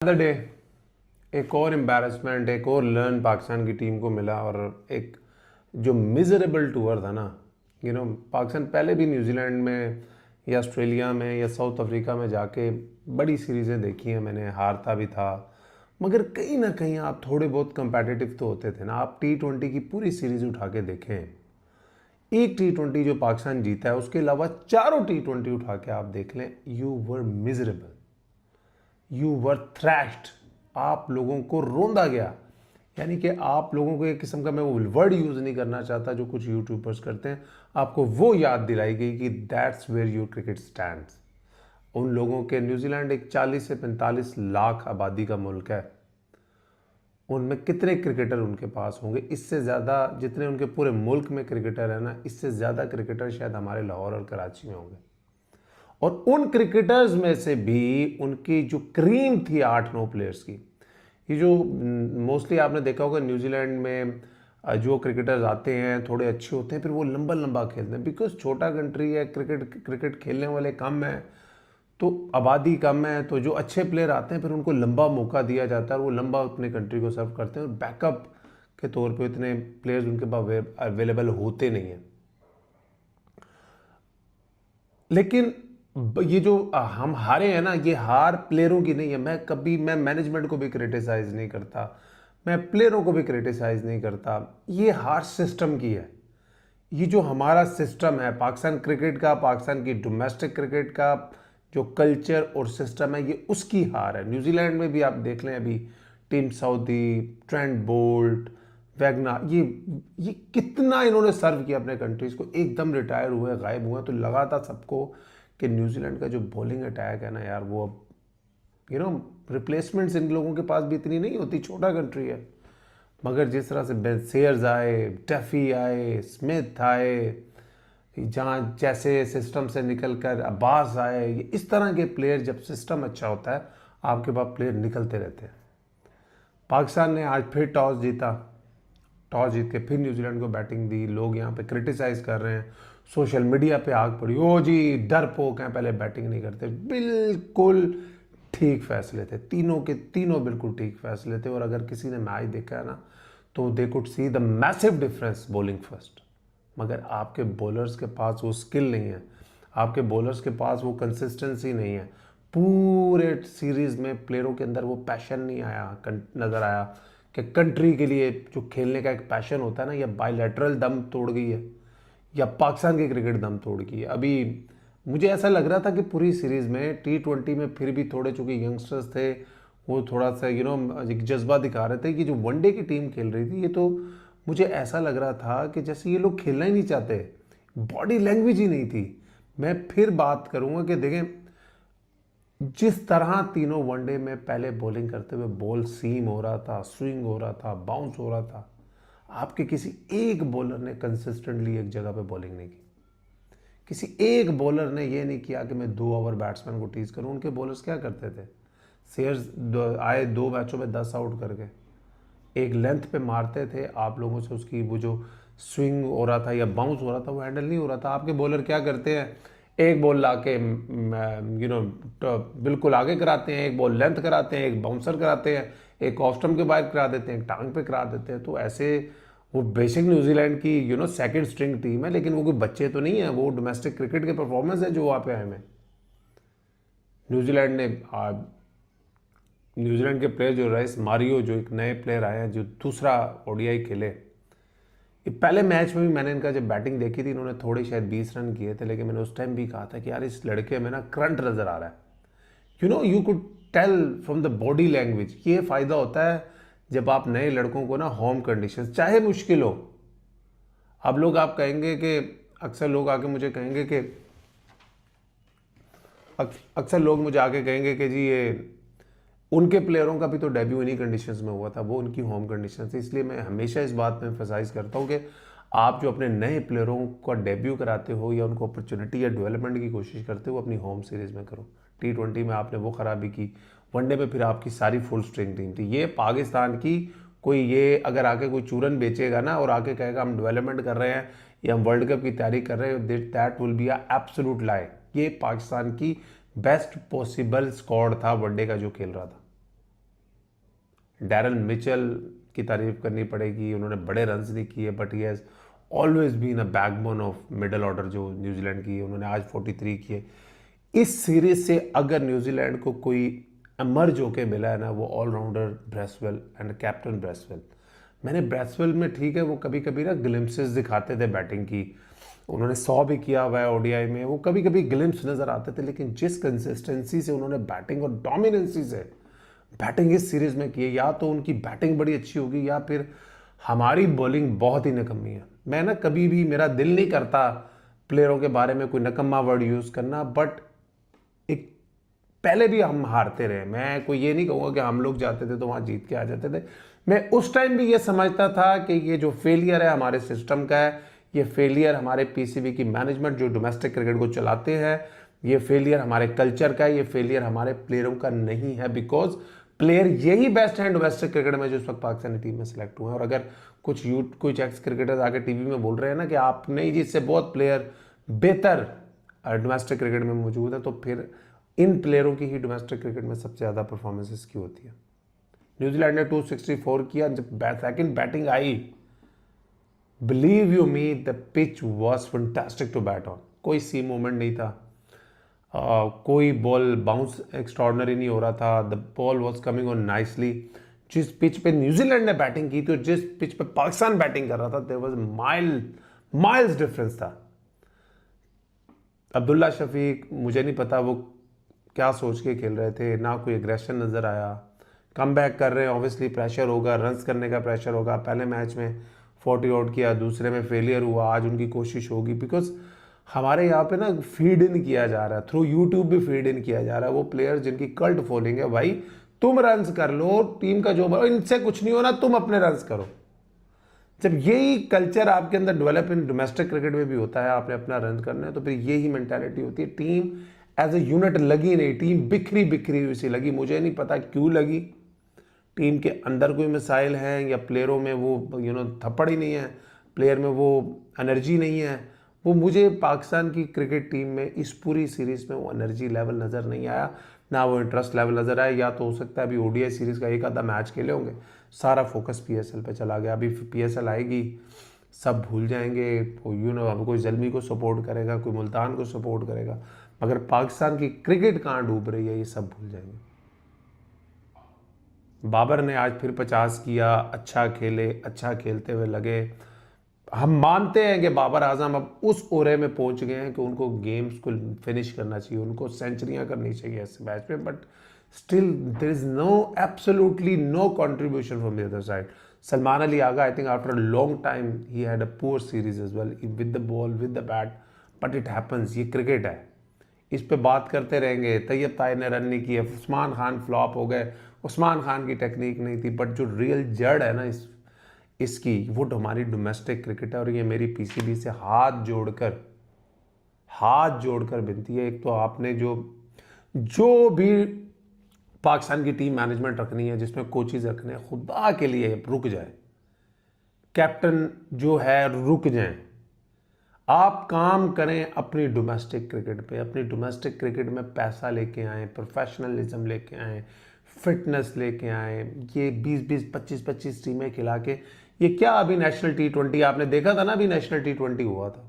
Other day एक और embarrassment, एक और लर्न पाकिस्तान की टीम को मिला। और एक जो मिजरेबल टूर था ना, पाकिस्तान पहले भी न्यूजीलैंड में या ऑस्ट्रेलिया में या साउथ अफ्रीका में जाके बड़ी सीरीज़ें देखी हैं मैंने, हारता भी था। मगर कहीं ना कहीं आप थोड़े बहुत कंपेटिटिव तो होते थे ना। आप T20 की पूरी सीरीज़ उठा के देखें, एक T20 जो पाकिस्तान जीता है उसके अलावा चारों T20 उठा के आप देख लें, you were miserable, you were thrashed. आप लोगों को रोंदा गया। यानी कि आप लोगों को एक किस्म का, मैं वो वर्ड यूज़ नहीं करना चाहता जो कुछ यूट्यूबर्स करते हैं, आपको वो याद दिलाई गई कि that's where your cricket stands. उन लोगों के, न्यूजीलैंड एक 40 से 45 लाख आबादी का मुल्क है, उनमें कितने क्रिकेटर उनके पास होंगे? इससे ज़्यादा जितने उनके पूरे मुल्क में क्रिकेटर है ना, इससे ज़्यादा क्रिकेटर शायद हमारे लाहौर और कराची में होंगे। और उन क्रिकेटर्स में से भी उनकी जो क्रीम थी 8-9 प्लेयर्स की, ये जो मोस्टली आपने देखा होगा न्यूजीलैंड में जो क्रिकेटर्स आते हैं थोड़े अच्छे होते हैं, फिर वो लंबा लंबा खेलते हैं बिकॉज छोटा कंट्री है, क्रिकेट क्रिकेट खेलने वाले कम हैं, तो आबादी कम है, तो जो अच्छे प्लेयर आते हैं फिर उनको लंबा मौका दिया जाता है और वो लंबा अपने कंट्री को सर्व करते हैं। और बैकअप के तौर पे इतने प्लेयर्स उनके पास अवेलेबल होते नहीं हैं। लेकिन ये जो हम हारे हैं ना, ये हार प्लेयरों की नहीं है। मैं मैनेजमेंट को भी क्रिटिसाइज नहीं करता, मैं प्लेयरों को भी क्रिटिसाइज नहीं करता। ये हार सिस्टम की है। ये जो हमारा सिस्टम है पाकिस्तान क्रिकेट का, पाकिस्तान की डोमेस्टिक क्रिकेट का जो कल्चर और सिस्टम है, ये उसकी हार है। न्यूजीलैंड में भी आप देख लें, अभी team Southee, Trent Boult, Wagner, ये कितना इन्होंने सर्व किया अपने कंट्रीज को, एकदम रिटायर हुए, गायब हुए। तो लगा था सबको कि न्यूजीलैंड का जो बॉलिंग अटैक है ना यार, वो अब रिप्लेसमेंट्स इन लोगों के पास भी इतनी नहीं होती, छोटा कंट्री है। मगर जिस तरह से बेन सेयर्स आए, टफी आए, स्मिथ आए, जहाँ जैसे सिस्टम से निकल कर अब्बास आए, ये इस तरह के प्लेयर, जब सिस्टम अच्छा होता है आपके पास प्लेयर निकलते रहते हैं। पाकिस्तान ने आज फिर टॉस जीता, टॉस जीत के फिर न्यूजीलैंड को बैटिंग दी। लोग यहाँ पे क्रिटिसाइज कर रहे हैं, सोशल मीडिया पे आग पड़ी, ओ जी डरपोक हैं, पहले बैटिंग नहीं करते। बिल्कुल ठीक फैसले थे, तीनों के तीनों बिल्कुल ठीक फैसले थे। और अगर किसी ने मैच देखा है ना, तो they could see the massive difference bowling first. मगर आपके बॉलर्स के पास वो स्किल नहीं है, आपके बॉलर्स के पास वो कंसिस्टेंसी नहीं है। पूरे सीरीज में प्लेयरों के अंदर वो पैशन नहीं आया, नज़र आया कि कंट्री के लिए जो खेलने का एक पैशन होता है ना, या बायलैटरल दम तोड़ गई है या पाकिस्तान की क्रिकेट दम तोड़ गई है। अभी मुझे ऐसा लग रहा था कि पूरी सीरीज़ में T20 में फिर भी थोड़े, चूँकि यंगस्टर्स थे, वो थोड़ा सा एक जज्बा दिखा रहे थे कि जो वनडे की टीम खेल रही थी, ये तो मुझे ऐसा लग रहा था कि जैसे ये लोग खेलना ही नहीं चाहते, बॉडी लैंग्वेज ही नहीं थी। मैं फिर बात करूंगा कि देखें, जिस तरह तीनों वनडे में पहले बॉलिंग करते हुए बॉल सीम हो रहा था, स्विंग हो रहा था, बाउंस हो रहा था, आपके किसी एक बॉलर ने कंसिस्टेंटली एक जगह पे बॉलिंग नहीं की। किसी एक बॉलर ने ये नहीं किया कि मैं 2 ओवर बैट्समैन को टीज करूं। उनके बॉलर्स क्या करते थे, शेयर्स आए 2 मैचों में 10 आउट करके, एक लेंथ पे मारते थे, आप लोगों से उसकी वो जो स्विंग हो रहा था या बाउंस हो रहा था वो हैंडल नहीं हो रहा था। आपके बॉलर क्या करते हैं, एक बॉल ला के बिल्कुल आगे कराते हैं, एक बॉल लेंथ कराते हैं, एक बाउंसर कराते हैं, एक ऑफ स्टंप के बाहर करा देते हैं, एक टांग पे करा देते हैं। तो ऐसे वो बेसिक न्यूजीलैंड की सेकंड स्ट्रिंग टीम है, लेकिन वो कोई बच्चे तो नहीं है, वो डोमेस्टिक क्रिकेट के परफॉर्मेंस है जो वहाँ पे आए हैं। न्यूजीलैंड ने न्यूजीलैंड के प्लेयर जो राइस मारियो, जो एक नए प्लेयर आए हैं, जो दूसरा ओडीआई खेले, ये पहले मैच में भी मैंने इनका जब बैटिंग देखी थी, इन्होंने थोड़े शायद 20 रन किए थे, लेकिन मैंने उस टाइम भी कहा था कि यार इस लड़के में ना करंट नज़र आ रहा है। You could tell from the body language. ये फ़ायदा होता है जब आप नए लड़कों को ना होम कंडीशन, चाहे मुश्किल हो। अब लोग आप कहेंगे कि, अक्सर लोग आके मुझे कहेंगे कि, अक्सर लोग मुझे आके कहेंगे कि जी ये उनके प्लेयरों का भी तो डेब्यू इन्हीं कंडीशंस में हुआ था, वो उनकी होम कंडीशन थी। इसलिए मैं हमेशा इस बात में एम्फसाइज करता हूँ कि आप जो अपने नए प्लेयरों का डेब्यू कराते हो या उनको अपॉर्चुनिटी या डेवलपमेंट की कोशिश करते हो, अपनी होम सीरीज़ में करो। T20 में आपने वो खराबी की, वनडे में फिर आपकी सारी फुल स्ट्रिंग टीम थी। ये पाकिस्तान की कोई, ये अगर आके कोई चूरन बेचेगा ना और आके कहेगा हम डेवलपमेंट कर रहे हैं या हम वर्ल्ड कप की तैयारी कर रहे हैं, that will be a absolute lie. ये पाकिस्तान की बेस्ट पॉसिबल स्क्वाड था वनडे का जो खेल रहा था। डैरल मिचेल की तारीफ करनी पड़ेगी, उन्होंने बड़े रन्स नहीं किए but he has always been a backbone of middle order जो न्यूजीलैंड की है, उन्होंने आज 43 किए। इस सीरीज से अगर न्यूजीलैंड को कोई एमर्ज होके मिला है ना, वो allrounder Bracewell and captain Bracewell. मैंने ब्रेसवेल में, ठीक है वो कभी कभी ना ग्लिम्पसेस दिखाते थे बैटिंग की, उन्होंने 100 भी किया हुआ है ओडीआई में, वो कभी कभी ग्लिम्स नजर आते थे, लेकिन जिस कंसिस्टेंसी से उन्होंने बैटिंग और डोमिनेंसी से बैटिंग इस सीरीज में की है, या तो उनकी बैटिंग बड़ी अच्छी होगी या फिर हमारी बॉलिंग बहुत ही निकम्मी है। मैं ना कभी भी, मेरा दिल नहीं करता प्लेयरों के बारे में कोई नकम्मा वर्ड यूज करना, बट एक पहले भी हम हारते रहे, मैं कोई ये नहीं कहूँगा कि हम लोग जाते थे तो वहाँ जीत के आ जाते थे। मैं उस टाइम भी ये समझता था कि ये जो फेलियर है हमारे सिस्टम का है, ये फेलियर हमारे पीसीबी की मैनेजमेंट जो डोमेस्टिक क्रिकेट को चलाते हैं, ये फेलियर हमारे कल्चर का है, ये फेलियर हमारे प्लेयरों का नहीं है, बिकॉज प्लेयर यही बेस्ट हैं डोमेस्टिक क्रिकेट में जो इस वक्त पाकिस्तानी टीम में सेलेक्ट हुए हैं। और अगर कुछ एक्स क्रिकेटर्स आके टीवी में बोल रहे हैं ना कि आप नहीं जी, इससे बहुत प्लेयर बेहतर डोमेस्टिक क्रिकेट में मौजूद है, तो फिर इन प्लेयरों की ही डोमेस्टिक क्रिकेट में सबसे ज़्यादा परफॉर्मेंसेस की होती है। न्यूजीलैंड ने 264 किया, जब सेकंड बैटिंग आई, believe you me the pitch was fantastic to bat on, कोई सी मूवमेंट नहीं था, कोई बॉल बाउंस एक्स्ट्रॉर्डनरी नहीं हो रहा था, the ball was coming on nicely. जिस पिच पे न्यूजीलैंड ने बैटिंग की थी और जिस पिच पे पाकिस्तान बैटिंग कर रहा था, देयर वॉज माइल्स डिफरेंस था। अब्दुल्ला शफीक, मुझे नहीं पता वो क्या सोच के खेल रहे थे, ना कोई एग्रेशन नज़र आया। कम बैक कर रहे हैं, ऑब्वियसली प्रेशर होगा, रन्स करने का प्रेशर होगा। पहले मैच में 40 आउट किया, दूसरे में फेलियर हुआ, आज उनकी कोशिश होगी, बिकॉज हमारे यहाँ पे ना फीड इन किया जा रहा है, थ्रू यूट्यूब भी फीड इन किया जा रहा है। वो प्लेयर जिनकी कल्ट फॉलोइंग है, भाई तुम रन्स कर लो, टीम का जो इनसे कुछ नहीं होना, तुम अपने रन्स करो। जब यही कल्चर आपके अंदर डेवलप इन डोमेस्टिक क्रिकेट में भी होता है, आपने अपना रन करना है, तो फिर यही मेंटालिटी होती है। टीम एज ए यूनिट लगी नहीं, टीम बिखरी बिखरी हुई सी लगी। मुझे नहीं पता क्यों लगी, टीम के अंदर कोई मिसाइल है या प्लेयरों में वो थप्पड़ ही नहीं है, प्लेयर में वो एनर्जी नहीं है। वो मुझे पाकिस्तान की क्रिकेट टीम में इस पूरी सीरीज में वो एनर्जी लेवल नज़र नहीं आया, ना वो इंटरेस्ट लेवल नज़र आया। या तो हो सकता है अभी ओडीआई सीरीज़ का एक आधा मैच खेले होंगे, सारा फोकस पीएसएल पे चला गया। अभी पीएसएल आएगी, सब भूल जाएंगे, अब कोई जल्मी को सपोर्ट करेगा, कोई मुल्तान को सपोर्ट करेगा, मगर पाकिस्तान की क्रिकेट कहाँ डूब रही है ये सब भूल जाएंगे। बाबर ने आज फिर 50 किया, अच्छा खेले, अच्छा खेलते हुए लगे। हम मानते हैं कि बाबर आजम अब उस ओरे में पहुंच गए हैं कि उनको गेम्स को फिनिश करना चाहिए, उनको सेंचुरियां करनी चाहिए इस मैच में, but still there is no, absolutely no contribution from the other side. Salman Ali Agha, I think after a long time he had a poor series as well with the ball, with the bat, but it happens, ये cricket है, इस पे बात करते रहेंगे। तैयब ताहिर ने run नहीं किए, उस्मान खान फ्लॉप हो गए, उस्मान खान की टेक्निक नहीं थी, बट जो रियल जड़ है ना इसकी, वो हमारी डोमेस्टिक क्रिकेट है। और ये मेरी पीसीबी से हाथ जोड़कर विनती है, एक तो आपने जो भी पाकिस्तान की टीम मैनेजमेंट रखनी है, जिसमें कोचेज रखने हैं, खुदा के लिए रुक जाए, कैप्टन जो है रुक जाए, आप काम करें अपनी डोमेस्टिक क्रिकेट पे, अपनी डोमेस्टिक क्रिकेट में पैसा लेके आए, प्रोफेशनलिज्म लेके आए, फिटनेस लेके आए। ये 20-20, 25-25 टीमें खिला के, ये क्या अभी नेशनल T20 आपने देखा था ना, अभी नेशनल T20 हुआ था,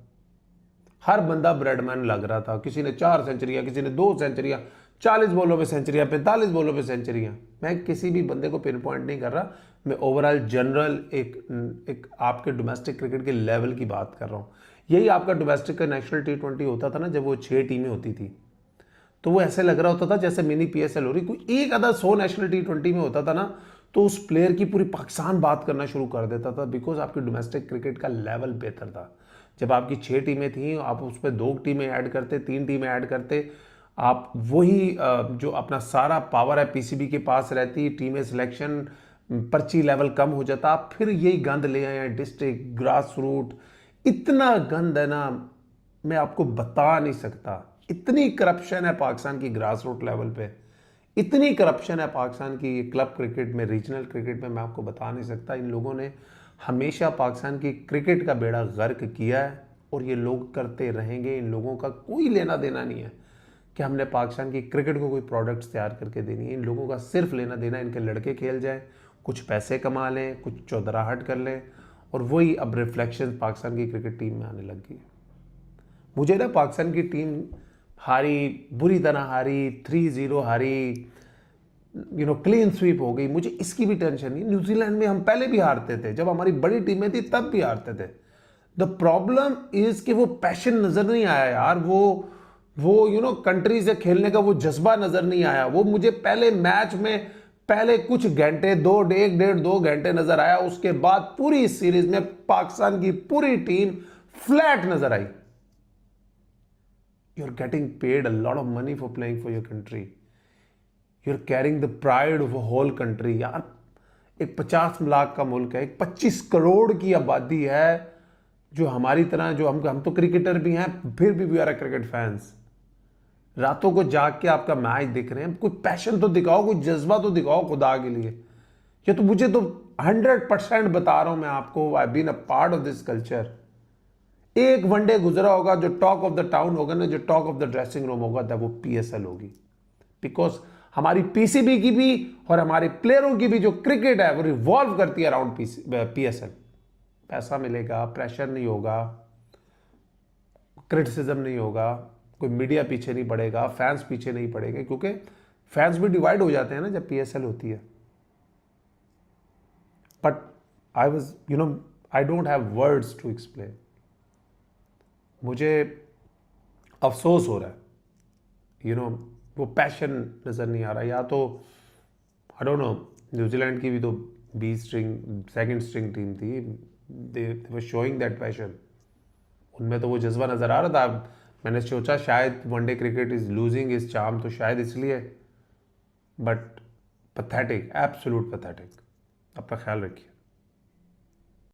हर बंदा ब्रेडमैन लग रहा था, किसी ने 4 सेंचुरियां, किसी ने 2 सेंचुरियां, 40 बॉलों पे सेंचुरियां, 45 बॉलों पे सेंचुरियां। मैं किसी भी बंदे को पिन पॉइंट नहीं कर रहा, मैं ओवरऑल जनरल एक आपके डोमेस्टिक क्रिकेट के लेवल की बात कर रहा हूँ। यही आपका डोमेस्टिक का नेशनल T20 होता था ना, जब वो 6 टीमें होती थी, तो वो ऐसे लग रहा होता था जैसे मिनी पीएसएल हो रही। कोई एक आधा 100 नेशनल T20 में होता था ना, तो उस प्लेयर की पूरी पाकिस्तान बात करना शुरू कर देता था, बिकॉज आपकी डोमेस्टिक क्रिकेट का लेवल बेहतर था। जब आपकी 6 टीमें थी, आप उस पर 2 टीमें ऐड करते, 3 टीमें ऐड करते, आप वही जो अपना सारा पावर है पीसीबी के पास रहती, टीमें सिलेक्शन, पर्ची लेवल कम हो जाता, आप फिर यही गंद ले आए हैं, डिस्ट्रिक्ट, ग्रास रूट, इतना गंद है ना, मैं आपको बता नहीं सकता। इतनी करप्शन है पाकिस्तान की ग्रास रूट लेवल पे, इतनी करप्शन है पाकिस्तान की क्लब क्रिकेट में, रीजनल क्रिकेट में, मैं आपको बता नहीं सकता। इन लोगों ने हमेशा पाकिस्तान की क्रिकेट का बेड़ा गर्क किया है और ये लोग करते रहेंगे। इन लोगों का कोई लेना देना नहीं है कि हमने पाकिस्तान की क्रिकेट को कोई प्रोडक्ट्स तैयार करके देनी है। इन लोगों का सिर्फ लेना देना, इनके लड़के खेल जाएं, कुछ पैसे कमा लें, कुछ चौधराहट कर लें, और वही अब रिफ्लेक्शन पाकिस्तान की क्रिकेट टीम में आने लग गई है। मुझे ना पाकिस्तान की टीम हारी, बुरी तरह हारी, 3-0 हारी, क्लीन स्वीप हो गई, मुझे इसकी भी टेंशन नहीं। न्यूजीलैंड में हम पहले भी हारते थे, जब हमारी बड़ी टीमें थी तब भी हारते थे। द प्रॉब्लम इज कि वो पैशन नजर नहीं आया यार, वो कंट्री से खेलने का वो जज्बा नजर नहीं आया। वो मुझे पहले मैच में पहले कुछ घंटे, 1.5-2 घंटे नजर आया, उसके बाद पूरी सीरीज में पाकिस्तान की पूरी टीम फ्लैट नजर आई। You are getting paid a lot of money for playing for your country, you are carrying the pride of a whole country. यार एक 50 लाख का मुल्क है, एक 25 करोड़ की आबादी है, जो हमारी तरह, जो हम तो क्रिकेटर भी हैं, फिर भी we are a cricket fans. रातों को जाग के आपका मैच देख रहे हैं, कोई पैशन तो दिखाओ, कोई जज्बा तो दिखाओ खुदा के लिए। ये तो मुझे तो 100% बता रहा हूं मैं आपको, I been a part of this culture. एक वनडे गुजरा होगा जो टॉक ऑफ द टाउन होगा ना, जो talk of the dressing room होगा, तब वो पीएसएल होगी। बिकॉज हमारी पीसीबी की भी और हमारे प्लेयरों की भी जो क्रिकेट है वो रिवॉल्व करती है अराउंड पीएसएल। पैसा मिलेगा, प्रेशर नहीं होगा, क्रिटिसिज्म नहीं होगा, कोई मीडिया पीछे नहीं पड़ेगा, फैंस पीछे नहीं पड़ेंगे, क्योंकि फैंस भी डिवाइड हो जाते हैं ना जब पीएसएल होती है। But I don't have words to explain. मुझे अफसोस हो रहा है, वो पैशन नज़र नहीं आ रहा। या तो आई डोंट नो, न्यूजीलैंड की भी तो 20 स्ट्रिंग सेकंड स्ट्रिंग टीम थी, दे वर शोइंग दैट पैशन, उनमें तो वो जज्बा नज़र आ रहा था। मैंने सोचा शायद one day cricket is losing is charm, तो शायद इसलिए। But pathetic, absolute pathetic. अपना ख्याल रखिए।